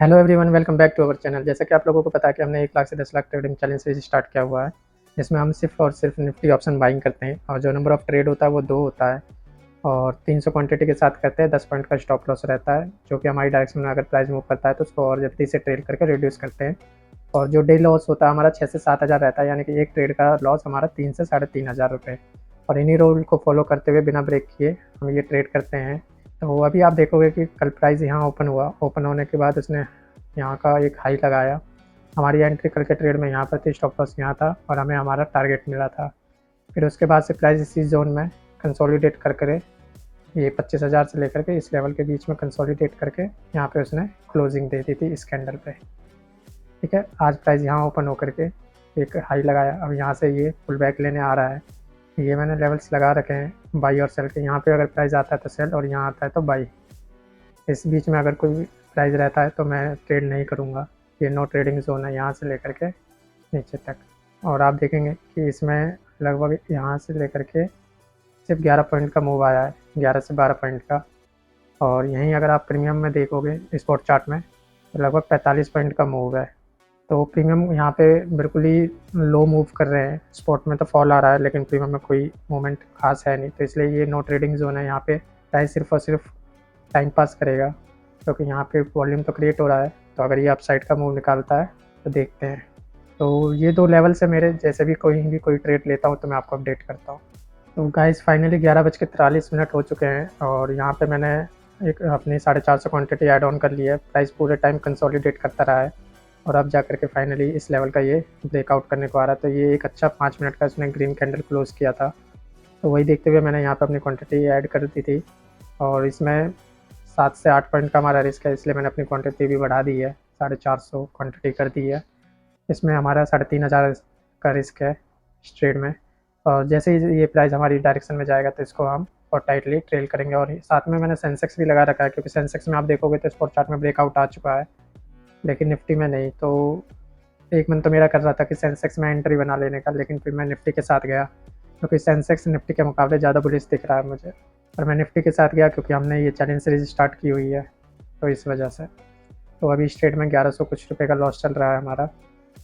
Hello everyone, welcome back to our channel. जैसा कि आप लोगों को पता है कि हमने 1 लाख से 10 लाख ट्रेडिंग चैलेंज से स्टार्ट किया हुआ है, जिसमें हम सिर्फ और सिर्फ निफ्टी ऑप्शन बाइंग करते हैं और जो नंबर ऑफ ट्रेड होता है वो 2 होता है और 300 क्वांटिटी के साथ करते हैं। 10 पॉइंट का स्टॉप लॉस रहता है जो कि हमारी डायरेक्शन में अगर प्राइस मूव करता है तो उसको और जल्दी से ट्रेड करके रिड्यूस करते हैं। और जो डे लॉस होता है हमारा 6 से 7 हज़ार रहता है, यानी कि एक ट्रेड का लॉस हमारा 3 से 3,500 रुपये। और इन्हीं रूल को फॉलो करते हुए बिना ब्रेक किए हम ये ट्रेड करते हैं। तो अभी आप देखोगे कि कल प्राइस यहाँ ओपन हुआ, ओपन होने के बाद उसने यहाँ का एक हाई लगाया। हमारी एंट्री कल के ट्रेड में यहाँ पर थी, स्टॉप लॉस यहाँ था और हमें हमारा टारगेट मिला था। फिर उसके बाद से प्राइस इसी जोन में कंसोलिडेट कर करे ये 25,000 से लेकर के इस लेवल के बीच में कंसोलिडेट करके यहाँ पे उसने क्लोजिंग दे दी थी इस कैंडल पे। ठीक है, आज प्राइस यहाँ ओपन होकर के एक हाई लगाया। अब यहाँ से ये पुल बैक लेने आ रहा है। ये मैंने लेवल्स लगा रखे हैं बाई और सेल के। यहाँ पे अगर प्राइस आता है तो सेल और यहाँ आता है तो बाई। इस बीच में अगर कोई प्राइस रहता है तो मैं ट्रेड नहीं करूँगा। ये नो ट्रेडिंग जोन है यहाँ से लेकर के नीचे तक। और आप देखेंगे कि इसमें लगभग यहाँ से लेकर के सिर्फ 11 पॉइंट का मूव आया है, 11 से 12 पॉइंट का। और यहीं अगर आप प्रीमियम में देखोगे स्पॉट चार्ट में तो लगभग 45 पॉइंट का मूव है। तो प्रीमियम यहाँ पे बिल्कुल ही लो मूव कर रहे हैं। स्पॉट में तो फॉल आ रहा है लेकिन प्रीमियम में कोई मूवमेंट खास है नहीं, तो इसलिए ये नो ट्रेडिंग जोन है। यहाँ पे प्राइस सिर्फ और सिर्फ टाइम पास करेगा क्योंकि यहाँ पे वॉल्यूम तो क्रिएट हो रहा है। तो अगर ये अपसाइड का मूव निकालता है तो देखते हैं। तो ये 2 लेवल से मेरे जैसे भी कोई ट्रेड लेता हूँ तो मैं आपको अपडेट करता हूँ। तो गाइस फाइनली 11:43 हो चुके हैं और यहाँ पे मैंने एक अपनी 450 क्वांटिटी ऐड ऑन कर ली है। प्राइस पूरे टाइम कंसोलिडेट करता रहा है और अब जा करके फाइनली इस लेवल का ये ब्रेकआउट करने को आ रहा है। तो ये एक अच्छा 5 मिनट का इसने ग्रीन कैंडल क्लोज किया था, तो वही देखते हुए मैंने यहाँ पर अपनी क्वान्टिटी ऐड कर दी थी। और इसमें 7 से 8 पॉइंट का हमारा रिस्क है, इसलिए मैंने अपनी क्वांटिटी भी बढ़ा दी है, 450 क्वांटिटी कर दी है। इसमें हमारा 3,500 का रिस्क है इस ट्रेड में। और जैसे ही ये प्राइस हमारी डायरेक्शन में जाएगा तो इसको हम और टाइटली ट्रेल करेंगे। और साथ में मैंने सेंसेक्स भी लगा रखा है क्योंकि सेंसेक्स में आप देखोगे तो स्पॉट चार्ट में ब्रेकआउट आ चुका है लेकिन निफ्टी में नहीं। तो एक मन तो मेरा कर रहा था कि सेंसेक्स में एंट्री बना लेने का, लेकिन फिर मैं निफ्टी के साथ गया क्योंकि सेंसेक्स निफ्टी के मुकाबले ज़्यादा बुलिश दिख रहा है मुझे। और मैं निफ्टी के साथ गया क्योंकि हमने ये चैलेंज सीरीज स्टार्ट की हुई है, तो इस वजह से। तो अभी इस ट्रेड में 1100 कुछ रुपये का लॉस चल रहा है हमारा।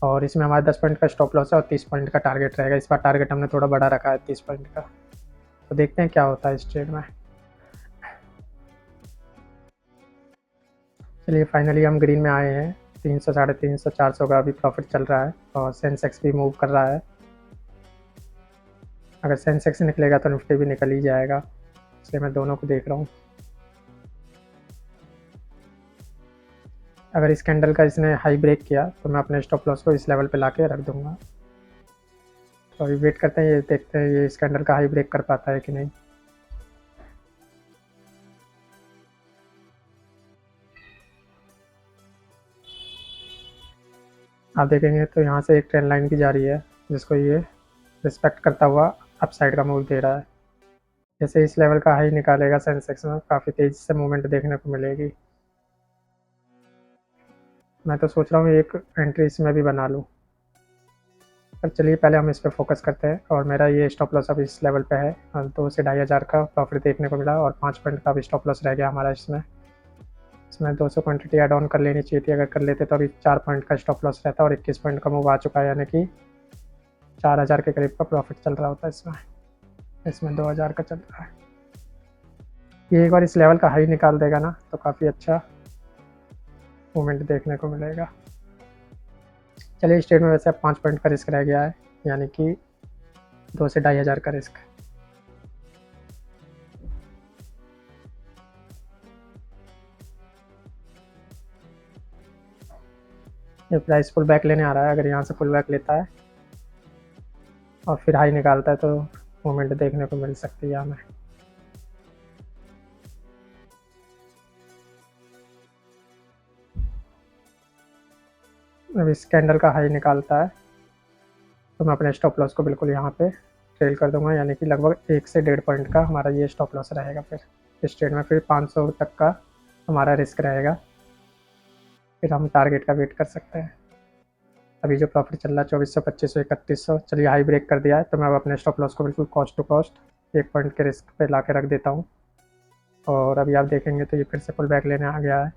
और इसमें हमारा 10 पॉइंट का स्टॉप लॉस है और 30 पॉइंट का टारगेट रहेगा। इस बार टारगेट हमने थोड़ा बड़ा रखा है 30 पॉइंट का। तो देखते हैं क्या होता है इस ट्रेड में। चलिए फाइनली हम ग्रीन में आए हैं। 300, 350, 400 का अभी प्रॉफिट चल रहा है और सेंसेक्स भी मूव कर रहा है। अगर सेंसेक्स निकलेगा तो निफ्टी भी निकल ही जाएगा, इसलिए मैं दोनों को देख रहा हूँ। अगर इस कैंडल का इसने हाई ब्रेक किया तो मैं अपने स्टॉप लॉस को इस लेवल पे लाके रख दूंगा। तो अभी वेट करते हैं, ये देखते हैं ये इस कैंडल का हाई ब्रेक कर पाता है कि नहीं। आप देखेंगे तो यहाँ से एक ट्रेंड लाइन भी जा रही है जिसको ये रिस्पेक्ट करता हुआ अपसाइड का मूव दे रहा है। जैसे इस लेवल का हाई निकालेगा सेंसेक्स में काफ़ी तेज़ी से मूवमेंट देखने को मिलेगी। मैं तो सोच रहा हूँ एक एंट्री इसमें भी बना लूँ, पर चलिए पहले हम इस पर फोकस करते हैं। और मेरा ये स्टॉप लॉस अब इस लेवल पे है, 2 से 2,500 का प्रॉफिट देखने को मिला और 5 पॉइंट का भी स्टॉप लॉस रह गया हमारा। इसमें 200 क्वांटिटी ऐड ऑन कर लेनी चाहिए थी। अगर कर लेते तो अभी 4 पॉइंट का स्टॉप लॉस रहता और 21 पॉइंट का मूव आ चुका है, यानी कि 4,000 के करीब का प्रॉफिट चल रहा होता इसमें। इसमें 2,000 का चल रहा है। ये एक बार इस लेवल का हाई निकाल देगा ना तो काफ़ी अच्छा मूवमेंट देखने को मिलेगा। चलिए इस ट्रेड में वैसे अब 5 पॉइंट का रिस्क रह गया है, यानी कि 2 से 2,500 का रिस्क। ये प्राइस पुल बैक लेने आ रहा है। अगर यहाँ से पुल बैक लेता है और फिर हाई निकालता है तो मूवमेंट देखने को मिल सकती है हमें। अब इस कैंडल का हाई निकालता है तो मैं अपने स्टॉप लॉस को बिल्कुल यहाँ पे ट्रेल कर दूंगा, यानी कि लगभग 1 से 1.5 पॉइंट का हमारा ये स्टॉप लॉस रहेगा। फिर इस ट्रेड में फिर 500 तक का हमारा रिस्क रहेगा, फिर हम टारगेट का वेट कर सकते हैं। अभी जो प्रॉफिट चल रहा है 2400, 2500, 3100। चलिए हाई ब्रेक कर दिया है तो मैं अब अपने स्टॉप लॉस को बिल्कुल कॉस्ट टू कॉस्ट 1 पॉइंट के रिस्क पे ला के रख देता हूँ। और अभी आप देखेंगे तो ये फिर से पुल बैक लेने आ गया है।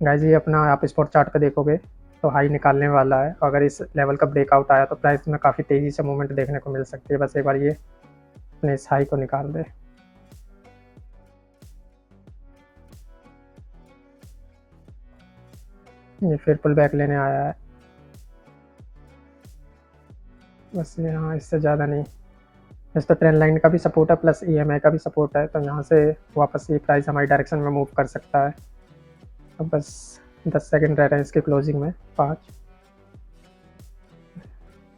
गाइस ये अपना आप स्पॉट चार्ट पे देखोगे तो हाई निकालने वाला है। अगर इस लेवल का ब्रेकआउट आया तो प्राइस में काफ़ी तेज़ी से मूवमेंट देखने को मिल सकती है। बस एक बार ये अपने इस हाई को निकाल दे। ये फिर पुल बैक लेने आया है, बस यहाँ इससे ज़्यादा नहीं। इस तो ट्रेंड लाइन का भी सपोर्ट है प्लस EMA का भी सपोर्ट है, तो यहाँ से वापस ये प्राइस हमारी डायरेक्शन में मूव कर सकता है। अब बस 10 सेकंड रह रहे हैं इसकी क्लोजिंग में। 5,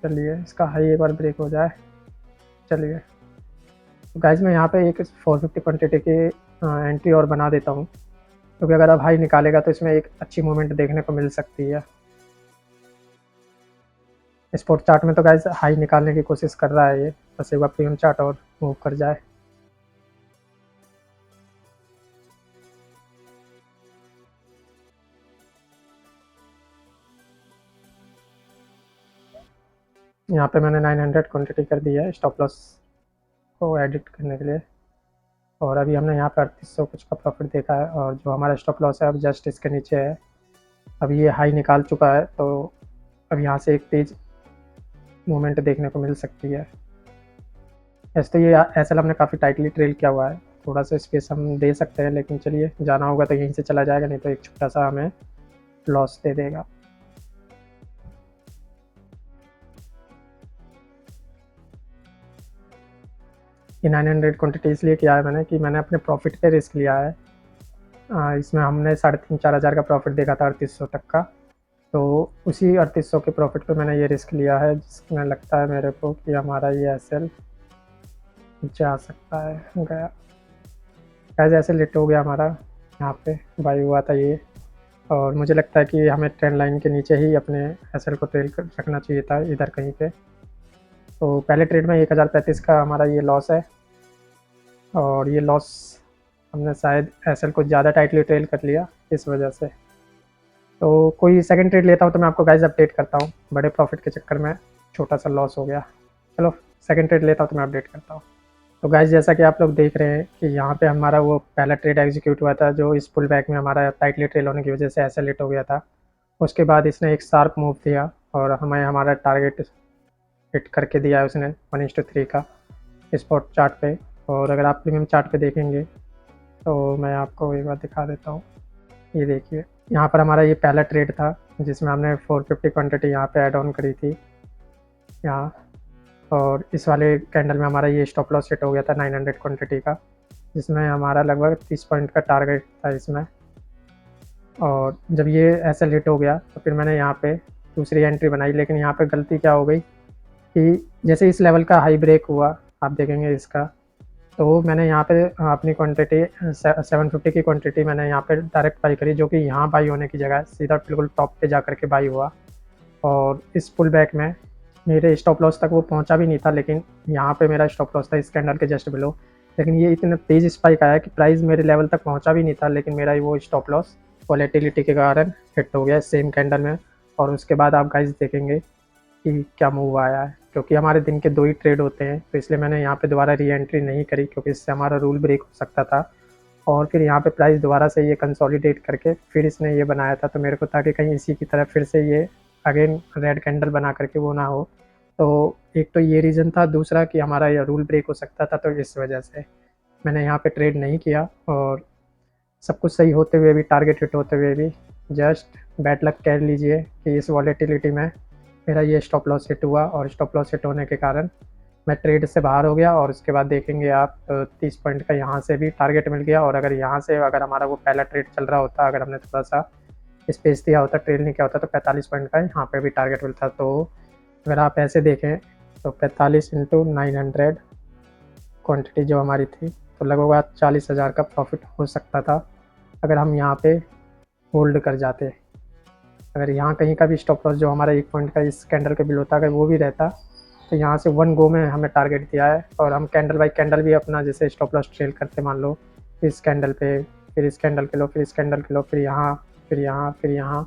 चलिए इसका हाई एक बार ब्रेक हो जाए। चलिए तो गाइस मैं यहाँ पे एक 450 क्वान्टिटी की एंट्री और बना देता हूँ, क्योंकि अगर अब हाई निकालेगा तो इसमें एक अच्छी मूवमेंट देखने को मिल सकती है। स्पॉट चार्ट में तो गाइस हाई निकालने की कोशिश कर रहा है ये, बस एक बार प्रीमियम चार्ट और मूव कर जाए। यहाँ पे मैंने 900 क्वांटिटी कर दी है स्टॉप लॉस को एडिट करने के लिए, और अभी हमने यहाँ पे 3800 कुछ का प्रॉफिट देखा है, और जो हमारा स्टॉप लॉस है अब जस्ट इसके नीचे है। अब ये हाई निकाल चुका है, तो अब यहाँ से एक तेज मूवमेंट देखने को मिल सकती है। ऐसे तो ये SL हमने काफ़ी टाइटली ट्रेल किया हुआ है, थोड़ा सा स्पेस हम दे सकते हैं, लेकिन चलिए जाना होगा तो यहीं से चला जाएगा, नहीं तो एक छोटा सा हमें लॉस दे देगा। ये 900 क्वान्टिटी इसलिए किया है मैंने कि मैंने अपने प्रॉफिट पे रिस्क लिया है। इसमें हमने 3,500-4 हज़ार का प्रॉफिट देखा था 3800 तक का, तो उसी 3800 के प्रॉफिट पे मैंने ये रिस्क लिया है, जिसमें लगता है मेरे को कि हमारा ये SL नीचे आ सकता है। गया कैसे ऐसे लिट हो गया हमारा, यहाँ पे बाई हुआ था ये, और मुझे लगता है कि हमें ट्रेंड लाइन के नीचे ही अपने SL को ट्रेल कर रखना चाहिए था, इधर कहीं पे। तो पहले ट्रेड में 1035 का हमारा ये लॉस है, और ये लॉस हमने शायद SL को ज़्यादा टाइटली ट्रेल कर लिया इस वजह से। तो कोई सेकंड ट्रेड लेता हूँ तो मैं आपको गाइस अपडेट करता हूँ, बड़े प्रॉफिट के चक्कर में छोटा सा लॉस हो गया। चलो सेकंड ट्रेड लेता हूँ तो मैं अपडेट करता हूँ। तो गाइस जैसा कि आप लोग देख रहे हैं कि यहाँ पे हमारा वो पहला ट्रेड एग्जीक्यूट हुआ था, जो इस पुल बैक में हमारा टाइटली ट्रेल होने की वजह से SL हिट हो गया था। उसके बाद इसने एक शार्प मूव दिया और हमें हमारा टारगेट हिट करके दिया है उसने 1:3 का स्पॉट चार्ट पे। और अगर आप प्रीमियम चार्ट पे देखेंगे तो मैं आपको एक बार दिखा देता हूँ। ये देखिए यहाँ पर हमारा ये पहला ट्रेड था जिसमें हमने 450 क्वांटिटी यहाँ पे ऐड ऑन करी थी यहाँ, और इस वाले कैंडल में हमारा ये स्टॉप लॉस हिट हो गया था 900 क्वांटिटी का, जिसमें हमारा लगभग 30 पॉइंट का टारगेट था इसमें। और जब ये ऐसे हिट हो गया तो फिर मैंने यहाँ पे दूसरी एंट्री बनाई, लेकिन यहाँ पे गलती क्या हो गई कि जैसे इस लेवल का हाई ब्रेक हुआ, आप देखेंगे इसका, तो मैंने यहाँ पे अपनी क्वांटिटी 750 की क्वांटिटी मैंने यहाँ पे डायरेक्ट बाई करी, जो कि यहाँ बाई होने की जगह सीधा बिल्कुल टॉप पे जा कर के बाई हुआ। और इस पुल बैक में मेरे स्टॉप लॉस तक वो पहुँचा भी नहीं था, लेकिन यहाँ पे मेरा स्टॉप लॉस था इस कैंडल के जस्ट बिलो। लेकिन ये इतना तेज़ स्पाइक आया कि प्राइस मेरे लेवल तक पहुँचा भी नहीं था, लेकिन मेरा वो स्टॉप लॉस वॉलेटिलिटी के कारण हिट हो गया सेम कैंडल में। और उसके बाद आप गाइस देखेंगे कि क्या मूव आया है, क्योंकि हमारे दिन के 2 ही ट्रेड होते हैं, तो इसलिए मैंने यहाँ पे दोबारा री एंट्री नहीं करी, क्योंकि इससे हमारा रूल ब्रेक हो सकता था। और फिर यहाँ पे प्राइस दोबारा से ये कंसोलिडेट करके फिर इसने ये बनाया था, तो मेरे को था कि कहीं इसी की तरफ फिर से ये अगेन रेड कैंडल बना करके वो ना हो। तो एक तो ये रीज़न था, दूसरा कि हमारा ये रूल ब्रेक हो सकता था, तो इस वजह से मैंने यहाँ पे ट्रेड नहीं किया। और सब कुछ सही होते हुए भी, टारगेट हिट होते हुए भी, जस्ट बैड लक कह लीजिए कि इस वॉलेटिलिटी में मेरा ये स्टॉप लॉस हिट हुआ, और स्टॉप लॉस हिट होने के कारण मैं ट्रेड से बाहर हो गया। और उसके बाद देखेंगे आप 30 पॉइंट का यहाँ से भी टारगेट मिल गया, और अगर यहाँ से अगर हमारा वो पहला ट्रेड चल रहा होता, अगर हमने थोड़ा सा स्पेस दिया होता, ट्रेड नहीं किया होता, तो 45 पॉइंट का यहाँ पे भी टारगेट मिलता। तो अगर आप ऐसे देखें तो 45 × 900 क्वान्टिटी जो हमारी थी, तो लगभग 40 हज़ार का प्रॉफिट हो सकता था अगर हम यहाँ पे होल्ड कर जाते। अगर यहाँ कहीं का भी स्टॉप लॉस जो हमारा 1 पॉइंट का इस कैंडल के बिलो था, अगर वो भी रहता, तो यहाँ से 1 गो में हमें टारगेट दिया है, और हम कैंडल बाई कैंडल भी अपना जैसे स्टॉप लॉस ट्रेल करते, मान लो इस कैंडल पे, फिर इस कैंडल के लो, फिर इस कैंडल के लो, फिर यहाँ, फिर यहाँ, फिर यहाँ,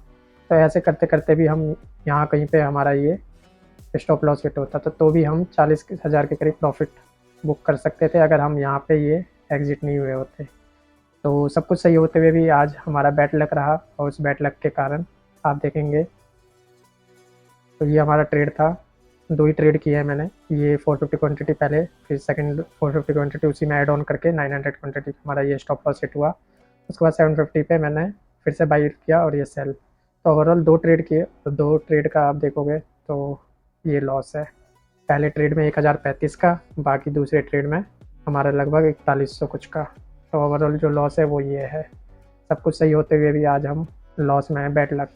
तो ऐसे करते करते भी हम यहाँ कहीं पे हमारा ये स्टॉप लॉस हिट होता, तो भी हम 40 हज़ार के करीब प्रॉफिट बुक कर सकते थे, अगर हम यहाँ पे ये एग्जिट नहीं हुए होते। तो सब कुछ सही होते हुए भी आज हमारा बैड लक रहा, और उस बैड लक के कारण आप देखेंगे तो ये हमारा ट्रेड था। 2 ही ट्रेड किए हैं मैंने, ये 450 क्वांटिटी पहले, फिर सेकंड 450 क्वांटिटी उसी में ऐड ऑन करके 900 क्वांटिटी हमारा ये स्टॉप लॉस हिट हुआ। उसके बाद 750 पे मैंने फिर से बाई किया और ये सेल। तो ओवरऑल 2 ट्रेड किए, तो 2 ट्रेड का आप देखोगे तो ये लॉस है। पहले ट्रेड में 1035 का, बाकी दूसरे ट्रेड में हमारा लगभग 4100 कुछ का। तो ओवरऑल जो लॉस है वो ये है। सब कुछ सही होते हुए भी आज हम लॉस में हैं बैड लक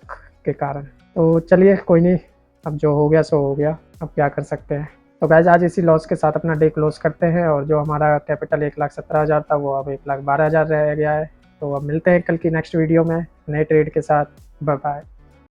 के कारण। तो चलिए कोई नहीं, अब जो हो गया सो हो गया, अब क्या कर सकते हैं। तो गाइस आज इसी लॉस के साथ अपना डे क्लोज करते हैं, और जो हमारा कैपिटल 1,17,000 था वो अब 1,12,000 रह गया है। तो अब मिलते हैं कल की नेक्स्ट वीडियो में नए ट्रेड के साथ। Bye bye.